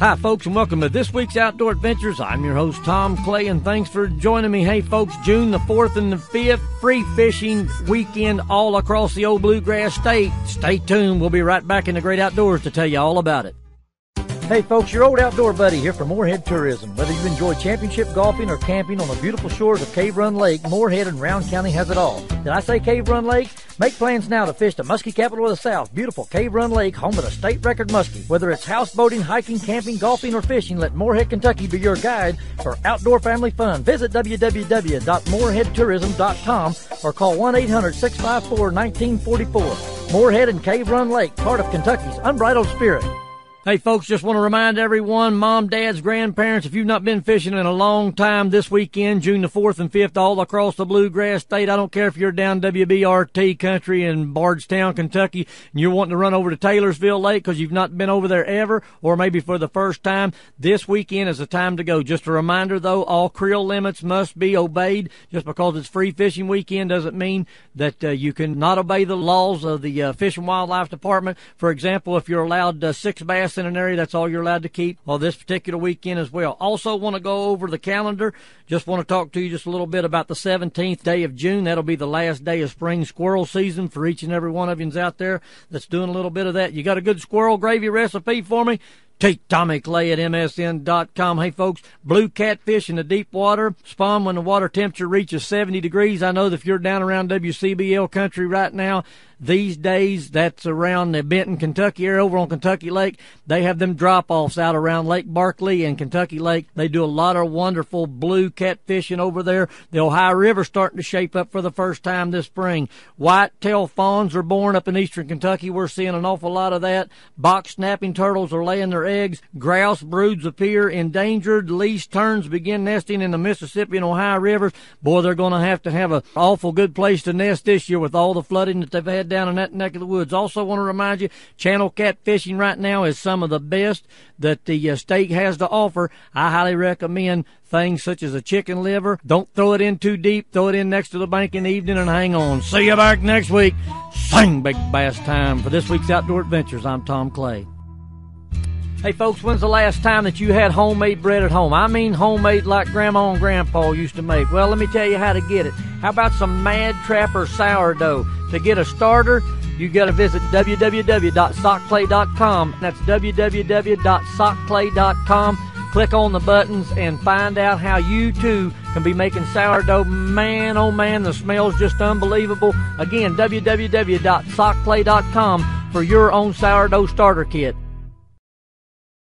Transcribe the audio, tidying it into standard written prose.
Hi, folks, and welcome to this week's Outdoor Adventures. I'm your host, Tom Clay, and thanks for joining me. Hey, folks, June the 4th and the 5th, free fishing weekend all across the old Bluegrass State. Stay tuned. We'll be right back in the great outdoors to tell you all about it. Hey folks, your old outdoor buddy here from Morehead Tourism. Whether you enjoy championship golfing or camping on the beautiful shores of Cave Run Lake, Morehead and Round County has it all. Did I say Cave Run Lake? Make plans now to fish the muskie capital of the South, beautiful Cave Run Lake, home of the state record muskie. Whether it's houseboating, hiking, camping, golfing, or fishing, let Morehead, Kentucky be your guide for outdoor family fun. Visit www.moreheadtourism.com or call 1-800-654-1944. Morehead and Cave Run Lake, part of Kentucky's unbridled spirit. Hey folks, just want to remind everyone, mom, dads, grandparents, if you've not been fishing in a long time, this weekend, June the 4th and 5th, all across the Bluegrass State. I don't care if you're down WBRT country in Bardstown, Kentucky, and you're wanting to run over to Taylorsville Lake because you've not been over there ever, or maybe for the first time. This weekend is the time to go. Just a reminder, though, all creel limits must be obeyed. Just because it's free fishing weekend doesn't mean that you can not obey the laws of the Fish and Wildlife Department. For example, if you're allowed 6 bass in an area, that's all you're allowed to keep this particular weekend as well. Also want to go over the calendar. Just want to talk to you just a little bit about the 17th day of June. That'll be the last day of spring squirrel season for each and every one of you out there that's doing a little bit of that. You got a good squirrel gravy recipe for me? Take Tommy Clay at MSN.com. Hey, folks, blue catfish in the deep water spawn when the water temperature reaches 70 degrees. I know that if you're down around WCBL country right now, these days, that's around the Benton, Kentucky area, over on Kentucky Lake. They have them drop-offs out around Lake Barkley and Kentucky Lake. They do a lot of wonderful blue catfishing over there. The Ohio River's starting to shape up for the first time this spring. White-tailed fawns are born up in eastern Kentucky. We're seeing an awful lot of that. Box snapping turtles are laying their eggs. Grouse broods appear endangered. Least terns begin nesting in the Mississippi and Ohio Rivers. Boy, they're going to have an awful good place to nest this year with all the flooding that they've had down in that neck of the woods. Also want to remind you, channel cat fishing right now is some of the best that the state has to offer. I highly recommend things such as a chicken liver. Don't throw it in too deep. Throw it in next to the bank in the evening and hang on. See you back next week. Sing big bass time. For this week's Outdoor Adventures, I'm Tom Clay. Hey folks, when's the last time that you had homemade bread at home? I mean homemade like Grandma and Grandpa used to make. Well, let me tell you how to get it. How about some Mad Trapper sourdough? To get a starter, you got to visit www.sockclay.com. That's www.sockclay.com. Click on the buttons and find out how you too can be making sourdough. Man, oh man, the smell's just unbelievable. Again, www.sockclay.com for your own sourdough starter kit.